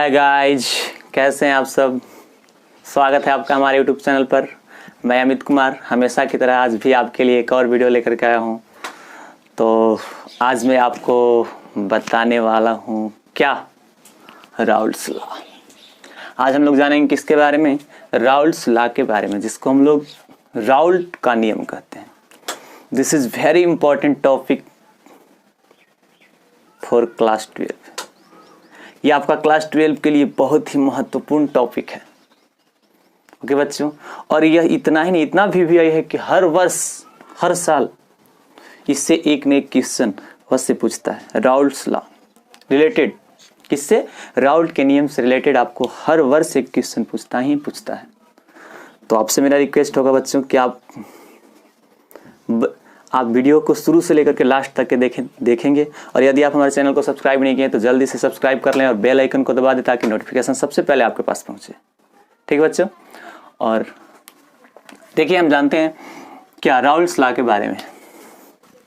Hi guys, कैसे हैं आप सब। स्वागत है आपका हमारे यूट्यूब चैनल पर। मैं अमित कुमार हमेशा की तरह आज भी आपके लिए एक और वीडियो लेकर के आया हूं। तो आज मैं आपको बताने वाला हूं क्या, राउल्ट्स लॉ। आज हम लोग जानेंगे किसके बारे में, राउल्ट्स लॉ के बारे में, जिसको हम लोग राउल्ट का नियम कहते हैं। This is very important topic for class 12। ये आपका क्लास 12 के लिए बहुत ही महत्वपूर्ण टॉपिक है। ओके बच्चों, और यह इतना ही नहीं, इतना भी है कि हर वर्ष हर साल इससे एक न एक क्वेश्चन से पूछता है। राउल्ट्स लॉ रिलेटेड किससे, राउल्ट के नियम से रिलेटेड आपको हर वर्ष एक क्वेश्चन पूछता है। तो आपसे मेरा रिक्वेस्ट होगा बच्चों कि आप वीडियो को शुरू से लेकर के लास्ट तक के देखेंगे। और यदि आप हमारे चैनल को सब्सक्राइब नहीं किए तो जल्दी से सब्सक्राइब कर लें और बेल आइकन को दबा दें ताकि नोटिफिकेशन सबसे पहले आपके पास पहुंचे। ठीक है बच्चों, और देखिए हम जानते हैं क्या राउल्ट्स लॉ के बारे में।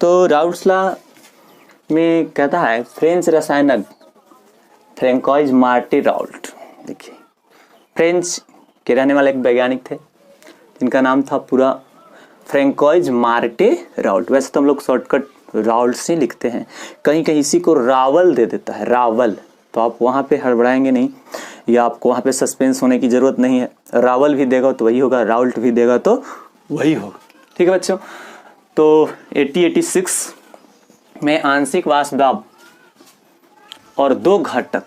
तो राउल्ट्स लॉ में कहता है फ्रेंच रसायनज्ञ फ्रैंकोइज मार्टी राउल्ट। देखिए फ्रेंच के रहने वाले एक वैज्ञानिक थे जिनका नाम था पूरा फ्रैंकोइज मार्टे राउल्ट। वैसे तो हम लोग शॉर्टकट राउल्ट्स ही लिखते हैं, कहीं कहीं इसी को रावल दे देता है, रावल। तो आप वहाँ पे हड़बड़ाएंगे नहीं, या आपको वहाँ पे सस्पेंस होने की ज़रूरत नहीं है। रावल भी देगा तो वही होगा, राउल्ट भी देगा तो वही होगा। ठीक है बच्चों, तो 1886 में आंशिक वाष्प दाब और दो घटक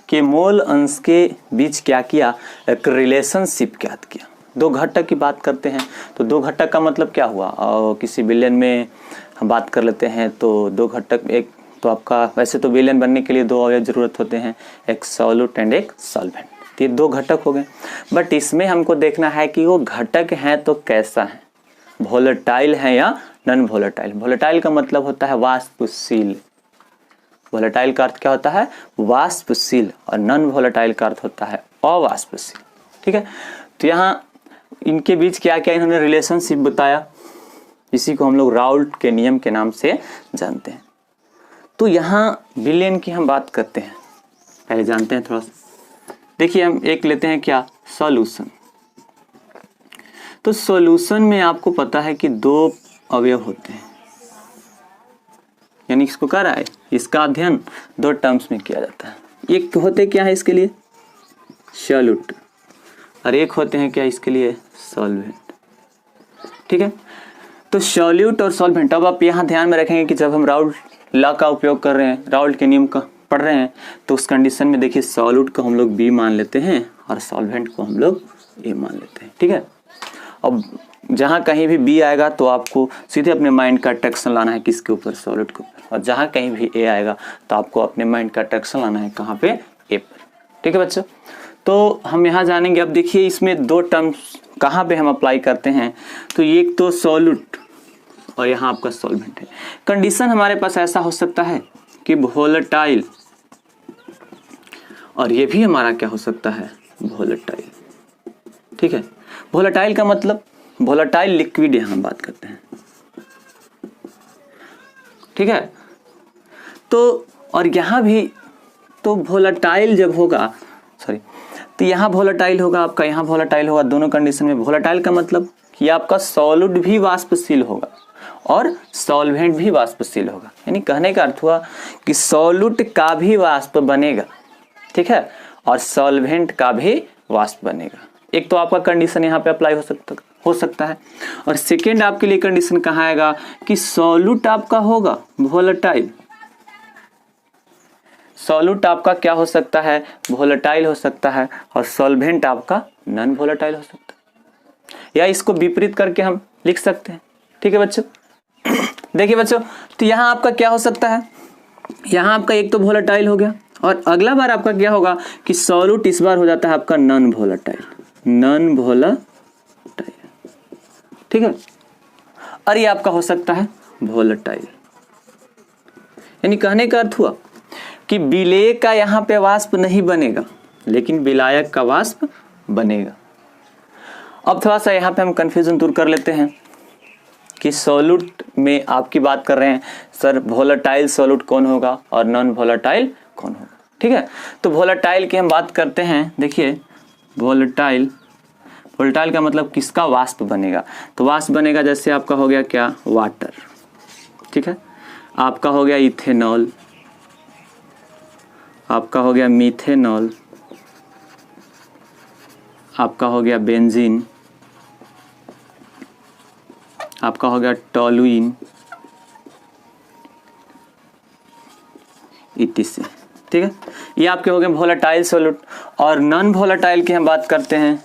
के मोल अंश के बीच क्या किया, एक रिलेशनशिप ज्ञात किया। दो घटक की बात करते हैं तो दो घटक का मतलब क्या हुआ, और किसी विलेन में हम बात कर लेते हैं तो दो घटक, एक तो आपका वैसे तो विलेन बनने के लिए दो अवयव जरूरत होते हैं, एक सॉल्यूट एंड एक सॉल्वेंट। ये दो घटक हो गए, बट इसमें हमको देखना है कि वो घटक हैं तो कैसा है, वोलेटाइल है या नॉन वोलेटाइल। वोलेटाइल का मतलब होता है वाष्पशील, वोलेटाइल का अर्थ क्या होता है, वाष्पशील, और नॉन वोलेटाइल का अर्थ होता है अवाष्पशील। ठीक है, तो यहाँ इनके बीच क्या क्या इन्होंने रिलेशनशिप बताया, इसी को हम लोग राउल्ट के नियम के नाम से जानते हैं। तो यहाँ विलेन की हम बात करते हैं, पहले जानते हैं थोड़ा सा। देखिए हम एक लेते हैं क्या, सॉल्यूशन। तो सॉल्यूशन में आपको पता है कि दो अवयव होते हैं, यानी इसको क्या रहा है, इसका अध्ययन दो टर्म्स में किया जाता है। एक होते क्या है इसके लिए, सॉल्यूट, और एक होते हैं क्या इसके लिए, सॉल्वेंट। ठीक है, तो सॉल्यूट और सॉल्वेंट। अब आप यहाँ ध्यान में रखेंगे कि जब हम राउल्ट लॉ का उपयोग कर रहे हैं, राउल्ट के नियम का पढ़ रहे हैं, तो उस कंडीशन में देखिए सॉल्यूट को हम लोग बी मान लेते हैं और सॉल्वेंट को हम लोग ए मान लेते हैं। ठीक है, अब जहाँ कहीं भी बी आएगा तो आपको सीधे अपने माइंड का अट्रैक्शन लाना है किसके ऊपर, सॉल्यूट के ऊपर, और जहाँ कहीं भी ए आएगा तो आपको अपने माइंड का अट्रैक्शन लाना है कहाँ पे, ए पर। ठीक है बच्चों, तो हम यहाँ जानेंगे। अब देखिए इसमें दो टर्म्स कहाँ पे हम अप्लाई करते हैं, तो एक तो सॉल्यूट और यहाँ आपका सॉल्वेंट है। कंडीशन हमारे पास ऐसा हो सकता है कि वोलेटाइल, और ये भी हमारा क्या हो सकता है, वोलेटाइल। ठीक है, वोलेटाइल का मतलब वोलेटाइल लिक्विड यहाँ बात करते हैं। ठीक है, तो और यहाँ भी तो वोलेटाइल जब होगा, तो यहाँ वोलेटाइल होगा आपका, यहाँ वोलेटाइल होगा, दोनों कंडीशन में। वोलेटाइल का मतलब कि आपका सॉल्यूट भी वाष्पशील होगा और सॉल्वेंट भी वाष्पशील होगा, यानी कहने का अर्थ हुआ कि सॉल्यूट का भी वाष्प बनेगा, ठीक है, और सॉल्वेंट का भी वाष्प बनेगा। एक तो आपका कंडीशन यहाँ पे अप्लाई हो सकता है, और सेकेंड आपके लिए कंडीशन कहाँ आएगा कि सॉल्यूट आपका होगा वोलेटाइल, सॉल्यूट आपका क्या हो सकता है, वोलेटाइल हो सकता है, और सॉल्वेंट आपका नॉन वोलेटाइल हो सकता है, या इसको विपरीत करके हम लिख सकते हैं। ठीक है बच्चों, देखिए बच्चों, तो यहाँ आपका क्या हो सकता है, यहाँ आपका एक तो वोलेटाइल हो गया, और अगला बार आपका क्या होगा कि सॉल्यूट इस बार हो जाता है आपका नॉन वोलेटाइल, नॉन वोलेटाइल। ठीक है, और ये आपका हो सकता है वोलेटाइल, यानी कहने का अर्थ हुआ कि विलेय का यहाँ पे वाष्प नहीं बनेगा, लेकिन विलायक का वाष्प बनेगा। अब थोड़ा सा यहाँ पे हम कंफ्यूजन दूर कर लेते हैं कि सॉल्यूट में आपकी बात कर रहे हैं सर, वोलेटाइल सॉल्यूट कौन होगा और नॉन वोलेटाइल कौन होगा। ठीक है। तो वोलेटाइल की हम बात करते हैं, देखिए वोलेटाइल का मतलब किसका वाष्प बनेगा, तो वाष्प बनेगा जैसे आपका हो गया क्या, वाटर, ठीक है, आपका हो गया इथेनॉल, आपका हो गया मीथेनॉल, आपका हो गया बेंजीन, आपका हो गया टॉलुइन, etc, ठीक है। ये आपके हो गए वोलेटाइल सॉल्यूट। और नॉन वोलेटाइल की हम बात करते हैं,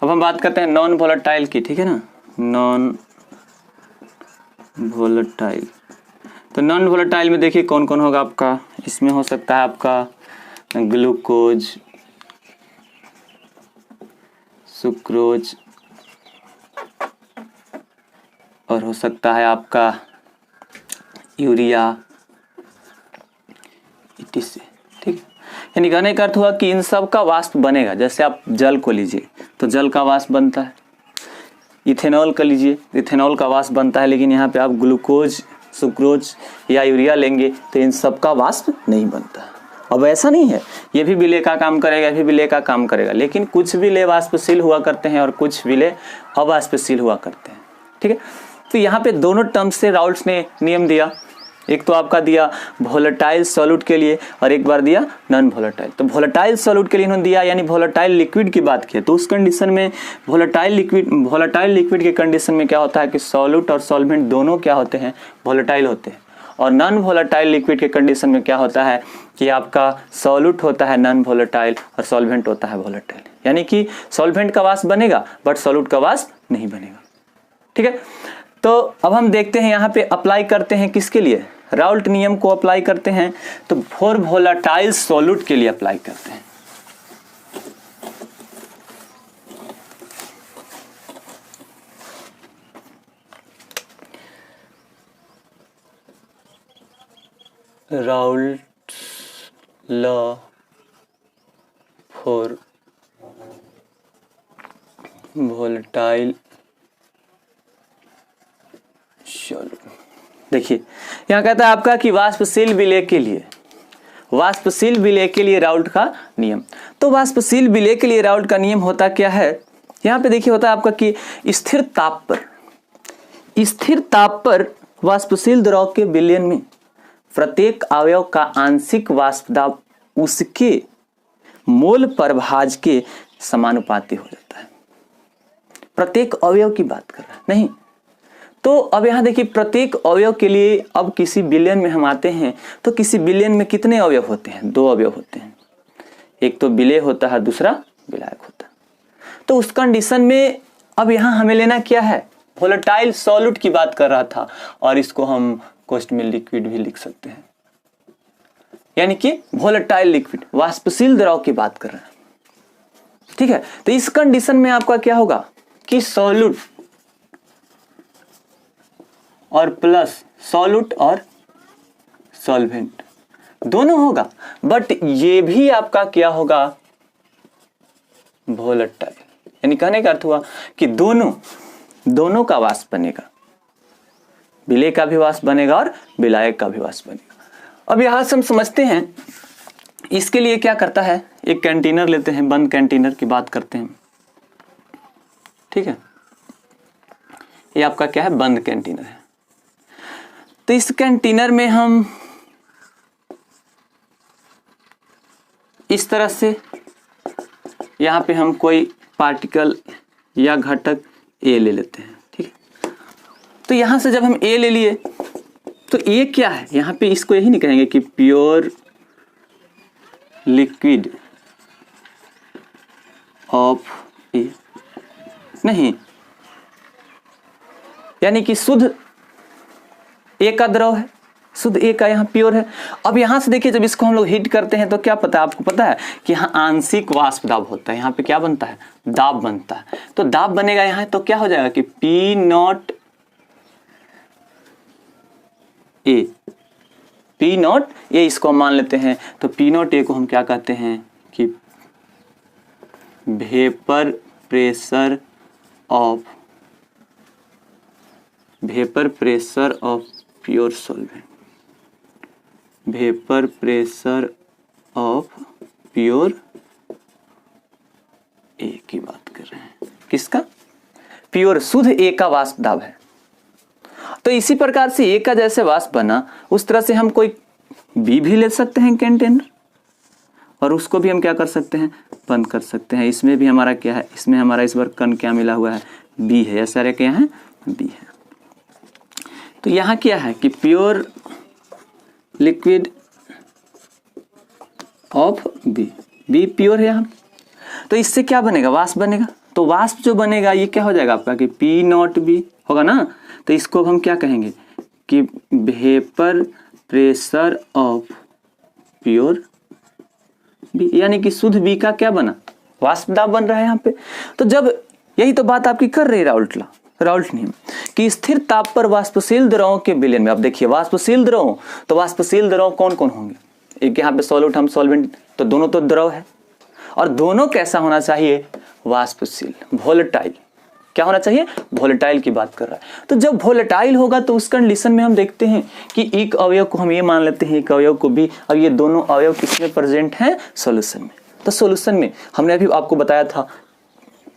अब हम बात करते हैं नॉन वोलेटाइल की, ठीक है ना, नॉन वोलेटाइल। तो नॉन वोलेटाइल में देखिए कौन कौन होगा आपका, इसमें हो सकता है आपका ग्लूकोज, सुक्रोज, और हो सकता है आपका यूरिया, etc, ठीक है। यानी कहने का अर्थ हुआ कि इन सब का वाष्प बनेगा। जैसे आप जल को लीजिए तो जल का वाष्प बनता है, इथेनॉल का लीजिए इथेनॉल का वाष्प बनता है, लेकिन यहाँ पे आप ग्लूकोज, सुक्रोज या यूरिया लेंगे तो इन सब का वाष्प नहीं बनता। अब ऐसा नहीं है, ये भी विलय का काम करेगा, ये भी विलय का काम करेगा, लेकिन कुछ विलय वाष्पशील हुआ करते हैं और कुछ विलय अवाष्पशील हुआ करते हैं, ठीक है। तो यहाँ पे दोनों टर्म्स से राउल्ट्स ने नियम दिया, एक तो आपका दिया वोलेटाइल सॉल्यूट के लिए और एक बार दिया नॉन वोलेटाइल। तो वोलेटाइल सॉल्यूट के लिए इन्होंने दिया, यानी वोलेटाइल लिक्विड की बात की, तो उस कंडीशन में वोलेटाइल लिक्विड के कंडीशन में क्या होता है कि सॉल्यूट और सॉल्वेंट दोनों क्या होते हैं, वोलेटाइल होते हैं। और नॉन वोलेटाइल लिक्विड के कंडीशन में क्या होता है कि आपका सॉल्यूट होता है नॉन वोलेटाइल और सॉल्वेंट होता है वोलेटाइल, यानी कि सॉल्वेंट का वाष्प बनेगा बट सॉल्यूट का वाष्प नहीं बनेगा, ठीक है। तो अब हम देखते हैं यहाँ पे अप्लाई करते हैं किसके लिए, राउल्ट नियम को अप्लाई करते हैं, तो फॉर वोलेटाइल सॉल्यूट के लिए अप्लाई करते हैं। Raoult law for volatile solute. देखिए यहाँ कहता है आपका कि वाष्पशील विलय के लिए, वाष्पशील विलय के लिए राउल्ट का नियम। तो वाष्पशील विलय के लिए राउल्ट का नियम होता क्या है, यहाँ पे देखिए होता है आपका कि स्थिर ताप पर वाष्पशील द्रव के विलयन में प्रत्येक अवयव का आंशिक वाष्प दाब उसके मोल प्रभाज के समानुपाती हो जाता है। प्रत्येक अवयव की बात कर रहा है नहीं, तो अब यहाँ देखिए प्रत्येक अवयव के लिए अब किसी विलयन में हम आते हैं, तो किसी विलयन में कितने अवयव होते हैं, दो अवयव होते हैं, एक तो विलय होता है, दूसरा विलायक होता है। तो उस कंडीशन में अब यहाँ हमें लेना क्या है, वोलेटाइल सॉल्यूट की बात कर रहा था, और इसको हम कोष्ठ में लिक्विड भी लिख सकते हैं, यानी कि वोलेटाइल लिक्विड वाष्पशील द्रव की बात कर रहे हैं, ठीक है। तो इस कंडीशन में आपका क्या होगा कि सॉल्यूट और प्लस सॉल्यूट और सॉल्वेंट दोनों होगा, बट ये भी आपका क्या होगा, वोलेटाइल, यानी कहने का अर्थ हुआ कि दोनों का वाष्प बनेगा, विलय का भी वाष्प बनेगा और विलायक का भी वाष्प बनेगा। अब यहां से हम समझते हैं इसके लिए क्या करता है, एक कंटेनर लेते हैं, बंद कंटेनर की बात करते हैं, ठीक है। ये आपका क्या है, बंद कंटेनर है। तो इस कंटेनर में हम इस तरह से यहाँ पे हम कोई पार्टिकल या घटक ए ले लेते हैं, ठीक है। तो यहाँ से जब हम ए ले लिए तो ए क्या है, यहाँ पे इसको यही नहीं कहेंगे कि प्योर लिक्विड ऑफ ए, नहीं, यानी कि शुद्ध ए का द्रव है, शुद्ध ए का यहाँ प्योर है। अब यहाँ से देखिए जब इसको हम लोग हीट करते हैं तो क्या पता है, आपको पता है कि यहाँ आंशिक वाष्प दाब होता है, यहाँ पे क्या बनता है, दाब बनता है। तो दाब बनेगा यहाँ, तो क्या हो जाएगा कि P not A P not a इसको हम मान लेते हैं, तो पी नॉट ए को हम क्या कहते हैं कि vapour pressure of pure solvent, vapour pressure of pure a की बात कर रहे हैं। किसका? प्योर शुद्ध ए का वाष्प दाब है। तो इसी प्रकार से ए का जैसे वाष्प बना उस तरह से हम कोई बी भी ले सकते हैं कंटेनर, और उसको भी हम क्या कर सकते हैं, बंद कर सकते हैं। इसमें भी हमारा क्या है, इसमें हमारा इस बार कण क्या मिला हुआ है, बी है। ऐसा रे क्या है, बी है। तो यहाँ क्या है कि pure liquid of B, B pure है यहाँ। तो इससे क्या बनेगा, वाष्प बनेगा। तो वाष्प जो बनेगा ये क्या हो जाएगा आपका कि पी नॉट बी होगा ना। तो इसको हम क्या कहेंगे कि vapour pressure of pure B, यानी कि शुद्ध बी का क्या बना, वाष्प दाब बन रहा है यहाँ पे। तो जब यही तो बात आपकी कर रही है राउल्ट नियम कि स्थिर ताप पर वाष्पशील द्रवों के विलयन में। अब देखिए वाष्पशील द्रव, तो वाष्पशील द्रव कौन कौन होंगे, एक यहाँ पे सॉल्यूट हम सॉल्वेंट, तो दोनों तो द्रव है, और दोनों कैसा होना चाहिए, वाष्पशील, वोलेटाइल। क्या होना चाहिए, वोलेटाइल की बात कर रहा है। तो जब वोलेटाइल होगा तो उस कंडीशन में हम देखते हैं कि एक अवयव को हम ये मान लेते हैं, एक अवयव को भी, और ये दोनों अवयव किसमें प्रेजेंट हैं, सॉल्यूशन में। तो सॉल्यूशन में हमने अभी आपको बताया था,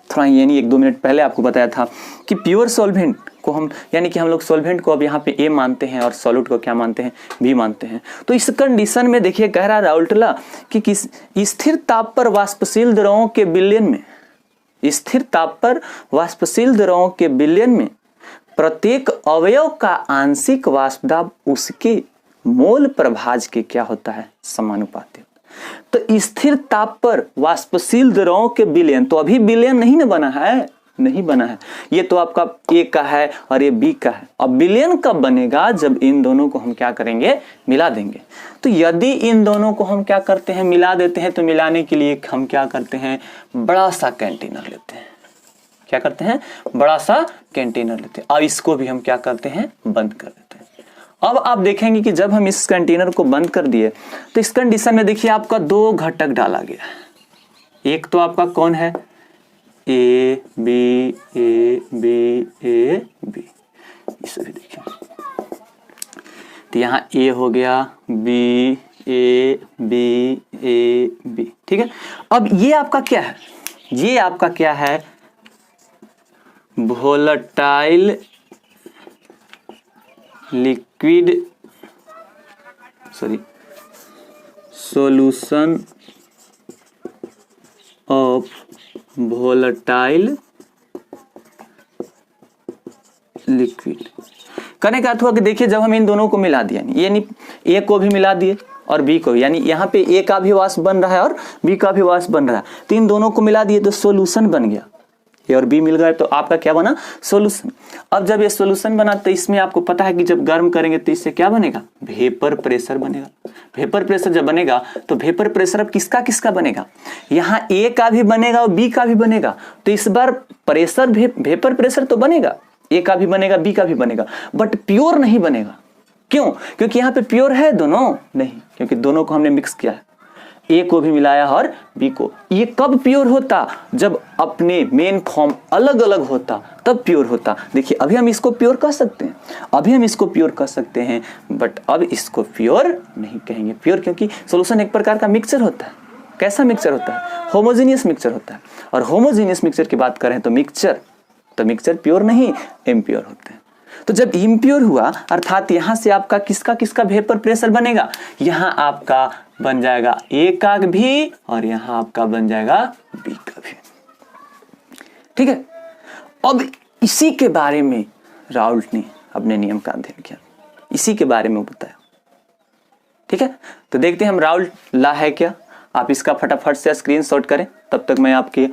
थोड़ा यानी 1-2 मिनट पहले आपको बताया था कि प्योर सॉल्वेंट को हम, यानी कि हम लोग सॉल्वेंट को अब यहाँ पे ए मानते हैं और सॉल्यूट को क्या मानते हैं, बी मानते हैं। तो इस कंडीशन में देखिए कह रहा है राउल्टला कि किस स्थिर ताप पर वाष्पशील द्रवों के विलयन में, स्थिर ताप पर वाष्पशील द्रवों के विलयन में प्रत्येक अवयव का आंशिक वाष्प दाब उसके मोल प्रभाज के क्या होता है, समानुपाती। तो स्थिर ताप पर वाष्पशील द्रवों के विलयन, तो अभी विलयन नहीं ना बना है, नहीं बना है। ये तो आपका ए का है और ये बी का है। अब विलयन कब बनेगा, जब इन दोनों को हम क्या करेंगे, मिला देंगे। तो यदि इन दोनों को हम क्या करते हैं, मिला देते हैं, तो मिलाने के लिए हम क्या करते हैं, बड़ा सा कंटेनर लेते हैं। क्या करते हैं, बड़ा सा कंटेनर लेते हैं। अब इसको भी हम क्या करते हैं, बंद कर देते हैं। अब आप देखेंगे कि जब हम इस कंटेनर को बंद कर दिए तो इस कंडीशन में देखिए आपका 2 घटक डाला गया। एक तो आपका कौन है, A B A B A B, इसे भी देखिए। तो यहाँ ए हो गया, B A B A B, ठीक है। अब ये आपका क्या है, ये आपका क्या है, volatile liquid solution of volatile liquid. करने का अर्थ हुआ कि देखिए जब हम इन दोनों को मिला दिया, यानी ए को भी मिला दिए और बी को, यानी यहाँ पे ए का भी वाष्प बन रहा है और बी का भी वाष्प बन रहा है, तो इन दोनों को मिला दिए तो सॉल्यूशन बन गया। ए और बी मिल गए तो आपका क्या बना, सॉल्यूशन। अब जब ये सॉल्यूशन बना तो इसमें आपको पता है कि जब गर्म करेंगे तो इससे क्या बनेगा, वेपर प्रेशर बनेगा। वेपर प्रेशर जब बनेगा तो वेपर प्रेशर अब किसका किसका बनेगा, यहाँ ए का भी बनेगा और बी का भी बनेगा। तो इस बार प्रेशर वेपर प्रेशर तो बनेगा, ए का भी बनेगा बी का भी बनेगा, बट प्योर नहीं बनेगा। क्यों, क्योंकि यहाँ पे प्योर है दोनों नहीं, क्योंकि दोनों को हमने मिक्स किया है, ए को भी मिलाया और बी को। ये कब प्योर होता, जब अपने मेन फॉर्म अलग अलग होता तब प्योर होता। देखिए अभी हम इसको प्योर कह सकते हैं, अभी हम इसको प्योर कह सकते हैं, बट अब इसको प्योर नहीं कहेंगे। प्योर क्योंकि सॉल्यूशन एक प्रकार का मिक्सचर होता है। कैसा मिक्सचर होता है, होमोजेनियस मिक्सचर होता है। और होमोजेनियस मिक्सचर की बात करें तो मिक्सचर प्योर नहीं, इम्प्योर होते हैं। तो जब इम्प्योर हुआ अर्थात यहां से आपका किसका किसका वेपर प्रेशर बनेगा, यहां आपका बन जाएगा ए का भी और यहां आपका बन जाएगा बी का भी, ठीक है। अब इसी के बारे में राउल्ट ने अपने नियम का अध्ययन किया, इसी के बारे में बताया, ठीक है। तो देखते हैं हम राउल्ट ला है क्या। आप इसका फटाफट से स्क्रीनशॉट करें, तब तक मैं आपके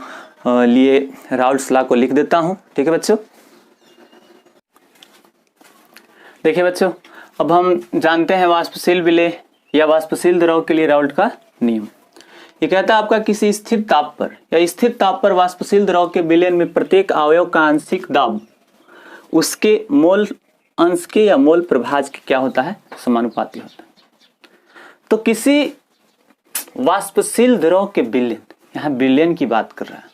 लिए राउल्ट ला को लिख देता हूं, ठीक है बच्चों। देखिए बच्चों, अब हम जानते हैं वाष्पशील विलेय या वाष्पशील द्रव के लिए राउल्ट का नियम। ये कहता है आपका किसी स्थिर ताप पर या स्थिर ताप पर वाष्पशील द्रव के विलयन में प्रत्येक अवयव का आंशिक दाब उसके मोल अंश के या मोल प्रभाज के क्या होता है, समानुपाती होता है। तो किसी वाष्पशील द्रव के विलयन, यहाँ विलयन की बात कर रहा है।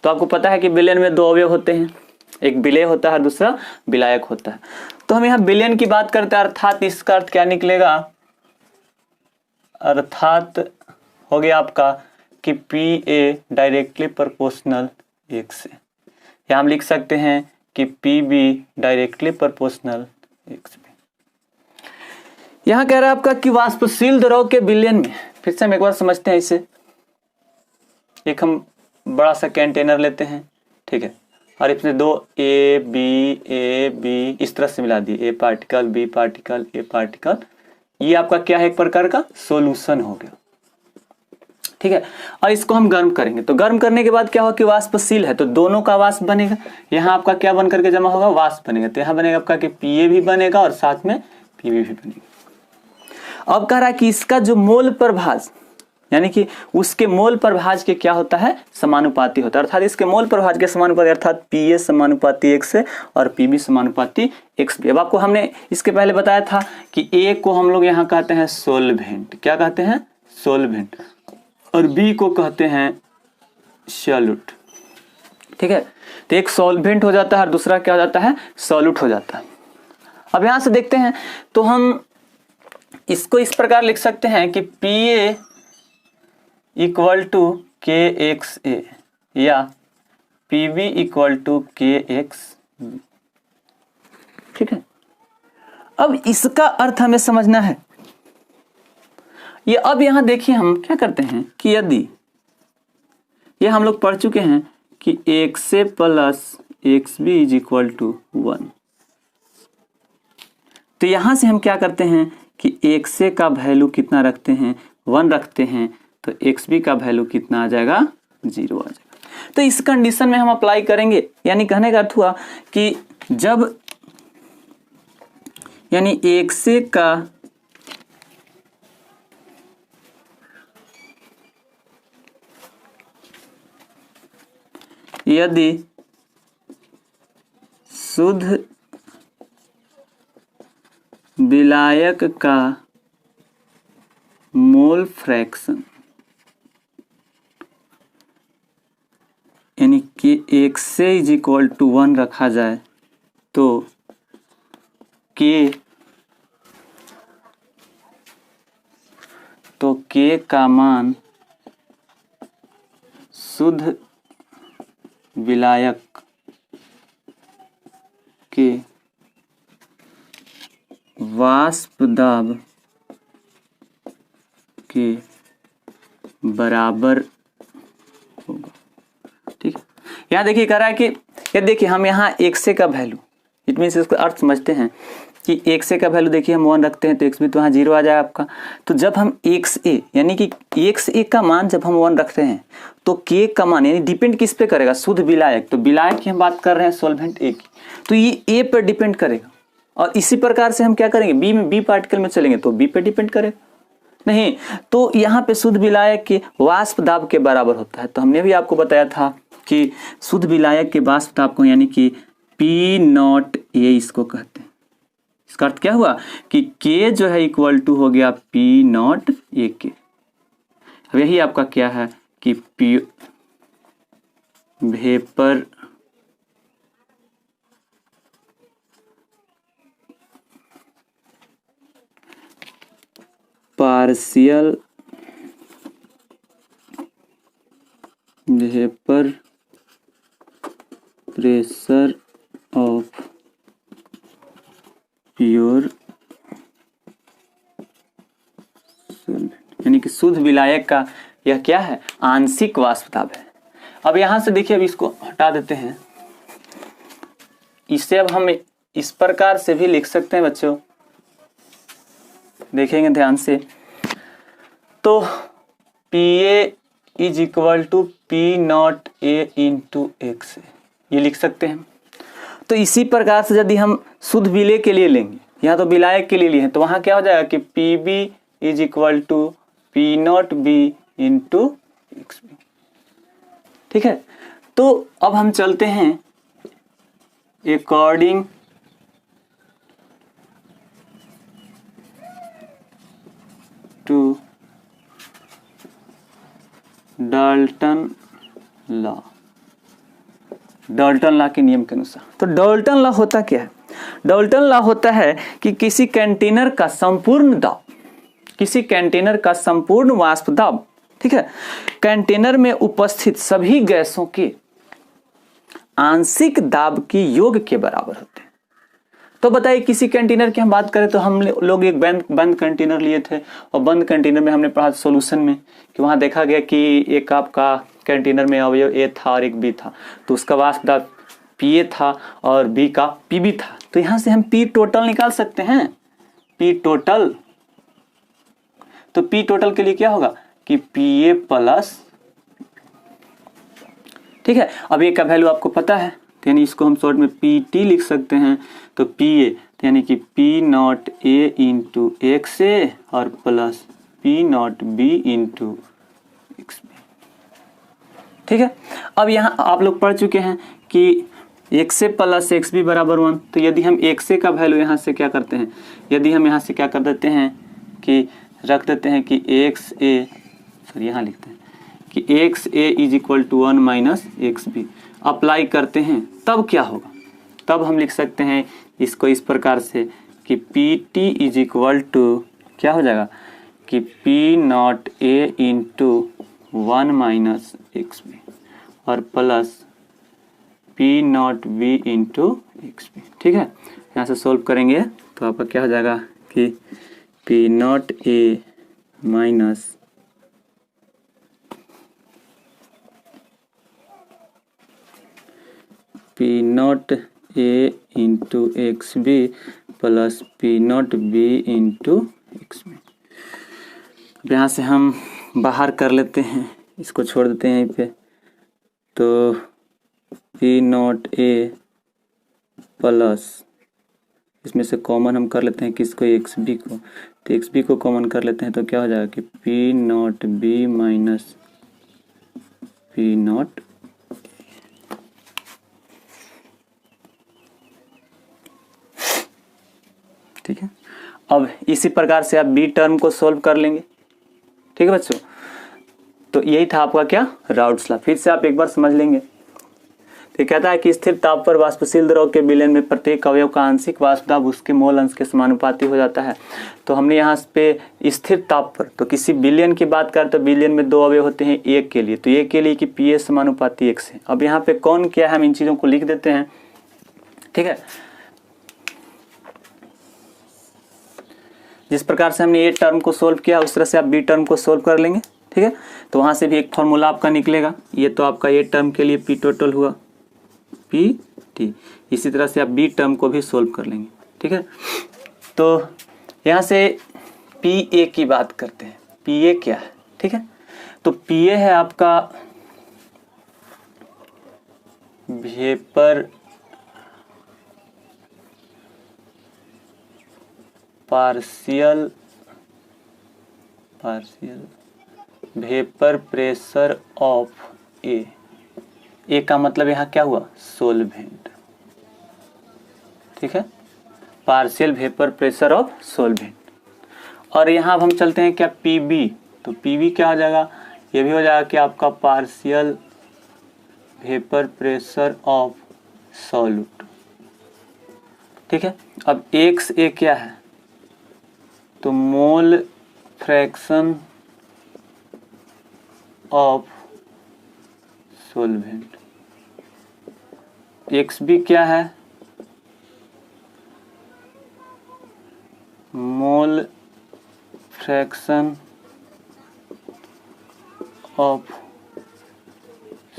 तो आपको पता है कि विलयन में 2 अवयव होते हैं, एक विलेय होता है, दूसरा विलायक होता है। तो हम यहाँ विलयन की बात करते हैं, अर्थात इसका अर्थ क्या निकलेगा, अर्थात हो गया आपका कि PA डायरेक्टली प्रोपोर्शनल 1 से, या हम लिख सकते हैं कि PB डायरेक्टली प्रोपोर्शनल 1 से। यहाँ कह रहा है आपका कि वाष्पशील द्रव के विलयन में, फिर से हम एक बार समझते हैं इसे। एक हम बड़ा सा कंटेनर लेते हैं, ठीक है, और इसमें 2 A B इस तरह से मिला दिए, A particle B particle A particle. ये आपका क्या है, एक प्रकार का सॉल्यूशन हो गया, ठीक है। और इसको हम गर्म करेंगे, तो गर्म करने के बाद क्या होगा कि वाष्पशील है, तो दोनों का वाष्प बनेगा। यहाँ आपका क्या बन करके जमा होगा, वाष्प बनेगा। तो यहाँ बनेगा आपका कि PA भी बनेगा और साथ में PB भी बनेगा। अब कह रहा है कि इसका जो मोल प्रभाज, यानी कि उसके मोल प्रभाज के क्या होता है, समानुपाती होता है। अर्थात इसके मोल प्रभाज के समानुपाती, अर्थात PA समानुपाती 1 से और PB समानुपाती 1 से। अब आपको हमने इसके पहले बताया था कि A को हम लोग यहाँ कहते हैं सोलवेंट, क्या कहते हैं, सोलवेंट, और B को कहते हैं सॉल्यूट, ठीक है। तो एक सॉल्वेंट हो जाता है और दूसरा क्या हो जाता है, सॉल्यूट हो जाता है। अब यहां से देखते हैं, तो हम इसको इस प्रकार लिख सकते हैं कि PA इक्वल टू KXA या PB इक्वल टू KX, ठीक है। अब इसका अर्थ हमें समझना है। ये अब यहां देखिए हम क्या करते हैं कि यदि ये हम लोग पढ़ चुके हैं कि XA plus XB is equal to 1, तो यहां से हम क्या करते हैं कि XA का वैल्यू कितना रखते हैं, 1 रखते हैं, तो XB का वैल्यू कितना आ जाएगा, 0 आ जाएगा। तो इस कंडीशन में हम अप्लाई करेंगे, यानी कहने का अर्थ हुआ कि जब यानी XA का यदि शुद्ध विलायक का मोल फ्रैक्शन यानी कि XA इज इक्वल टू 1 रखा जाए, तो K का मान शुद्ध विलायक के वाष्प दाब के बराबर होगा, ठीक है। यहाँ देखिए कह रहा है कि ये देखिए हम यहाँ XA का वैल्यू, इट मीन्स इसका अर्थ समझते हैं कि XA का वैल्यू देखिए हम 1 रखते हैं, तो XB तो यहाँ 0 आ जाएगा आपका। तो जब हम XA यानी कि XA का मान जब हम 1 रखते हैं, तो K का मान यानी डिपेंड किस पे करेगा, शुद्ध विलायक, तो विलायक की हम बात कर रहे हैं सॉल्वेंट A की, तो ये A पर डिपेंड करेगा। और इसी प्रकार से हम क्या करेंगे, B पार्टिकल में चलेंगे तो B पे डिपेंड करेगा, नहीं तो यहाँ पे शुद्ध विलायक के वाष्प दाब के बराबर होता है। तो हमने भी आपको बताया था कि शुद्ध विलायक के वाष्प दाब को यानी कि P0A इसको कहते हैं। इसका अर्थ क्या हुआ कि K जो है इक्वल टू हो गया P0A के। अब यही आपका क्या है कि P vapour partial vapour pressure of pure यानी कि शुद्ध विलायक का यह क्या है, आंशिक वाष्प दाब है। अब यहां से देखिए, अब इसको हटा देते हैं, इसे अब हम इस प्रकार से भी लिख सकते हैं बच्चों, देखेंगे ध्यान से, तो PA is equal to P0A into X, ये लिख सकते हैं। तो इसी प्रकार से यदि हम शुद्ध विलेय के लिए लेंगे, यहाँ तो विलायक के लिए लिए हैं, तो वहां क्या हो जाएगा कि PB is equal to P0B into XB, ठीक है। तो अब हम चलते हैं according to Dalton law, Dalton law के नियम के अनुसार। तो डाल्टन लॉ होता क्या है? डाल्टन लॉ होता है कि किसी कंटेनर का संपूर्ण दाब, किसी कंटेनर का संपूर्ण वाष्प दाब, ठीक है, कंटेनर में उपस्थित सभी गैसों के आंशिक दाब के योग के बराबर होते हैं। तो बताइए किसी कंटेनर की हम बात करें तो हम लोग एक बंद कंटेनर लिए थे और बंद कंटेनर में हमने पढ़ा सॉल्यूशन में कि वहां देखा गया कि एक आपका कंटेनर में अवयव ए था और एक बी था, तो उसका वाष्प दाब पीए था और बी का पीबी था। तो यहां से हम पी टोटल निकाल सकते हैं, पी टोटल। तो पी टोटल के लिए क्या होगा कि पीए प्लस, ठीक है। अब ए का वैल्यू आपको पता है, तो यानी इसको हम शॉर्ट में पी टी लिख सकते हैं। तो पी ए यानी कि P not a into x a और plus P not be into x b, ठीक है। अब यहाँ आप लोग पढ़ चुके हैं कि एक्स ए प्लस एक्स बी बराबर 1। तो यदि हम एक्स ए का वैल्यू यहाँ से क्या करते हैं, यदि हम यहाँ से क्या कर देते हैं कि रख देते हैं कि एक्स ए, सॉरी यहाँ लिखते हैं कि X A is equal to 1 minus x B, apply करते हैं तब क्या होगा, तब हम लिख सकते हैं इसको इस प्रकार से कि p t is equal to क्या हो जाएगा कि P not a into 1 minus x b और plus P not be into x b, ठीक है। यहाँ से सोल्व करेंगे तो आपका क्या हो जाएगा कि P not A minus P not a into x B plus P not be into x B. अब यहाँ से हम बाहर कर लेते हैं, इसको छोड़ देते हैं यहीं पे। तो पी नॉट ए प्लस इसमें से कॉमन हम कर लेते हैं किसको, एक्स बी को। तो एक्स बी को कॉमन कर लेते हैं तो क्या हो जाएगा कि P not be minus P not, ठीक है। अब इसी प्रकार से आप बी टर्म को सोल्व कर लेंगे, ठीक है बच्चों। तो यही था आपका क्या, राउट्स लॉ। फिर से आप एक बार समझ लेंगे। तो कहता है कि स्थिर ताप पर वाष्पशील द्रव के विलयन में प्रत्येक अवयव का आंशिक वाष्प दाब उसके मोल अंश के समानुपाती हो जाता है। तो हमने यहाँ पे स्थिर ताप पर, तो किसी विलयन की बात करें तो विलयन में दो अवयव होते हैं एक के लिए, तो एक के लिए कि पी ए समानुपाती एक से। अब यहाँ पे कौन क्या है हम इन चीजों को लिख देते हैं, ठीक है। जिस प्रकार से हमने ए टर्म को सोल्व किया उस तरह से आप बी टर्म को सोल्व कर लेंगे, ठीक है। तो वहां से भी एक फॉर्मूला आपका निकलेगा। ये तो आपका ए टर्म के लिए पी टोटल हुआ पी टी, इसी तरह से आप बी टर्म को भी सोल्व कर लेंगे, ठीक है। तो यहाँ से पी ए की बात करते हैं। पी ए क्या है, ठीक है। तो पी ए है आपका vapour partial vapour pressure of a. A का मतलब यहाँ क्या हुआ, सोलवेंट, ठीक है। Partial vapour pressure of solvent. और यहाँ अब हम चलते हैं क्या पीबी। तो पीबी क्या हो जाएगा, ये भी हो जाएगा कि आपका partial vapour pressure of solute, ठीक है। अब एक्स ए क्या है, तो mole fraction of solvent. X B क्या है, मोल फ्रैक्शन ऑफ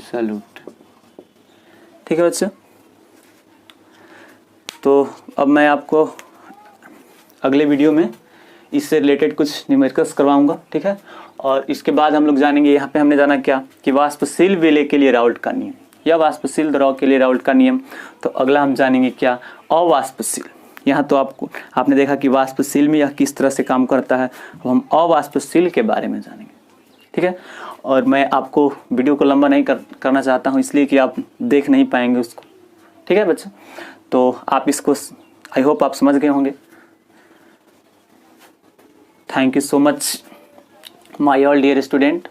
सॉल्यूट, ठीक है बच्चों। तो अब मैं आपको अगले वीडियो में इससे रिलेटेड कुछ न्यूमेरिकल्स करवाऊंगा, ठीक है। और इसके बाद हम लोग जानेंगे, यहाँ पे हमने जाना क्या कि वाष्पशील विलय के लिए राउल्ट का नियम या वाष्पशील द्रव के लिए राउल्ट का नियम। तो अगला हम जानेंगे क्या, अवाष्पशील। यहाँ तो आपने देखा कि वाष्पशील में यह किस तरह से काम करता है। अब हम अवाष्पशील के बारे में जानेंगे, ठीक है। और मैं आपको वीडियो को लंबा नहीं करना चाहता हूँ, इसलिए कि आप देख नहीं पाएंगे उसको, ठीक है बच्चों। तो आप इसको आई होप आप समझ गए होंगे। Thank you so much, my all dear student.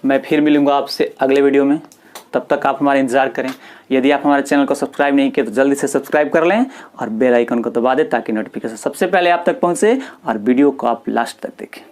मैं फिर मिलूंगा आपसे अगले वीडियो में। तब तक आप हमारा इंतज़ार करें। यदि आप हमारे चैनल को सब्सक्राइब नहीं किए तो जल्दी से सब्सक्राइब कर लें और बेल आइकन को दबा दें ताकि नोटिफिकेशन सबसे पहले आप तक पहुंचे और वीडियो को आप लास्ट तक देखें।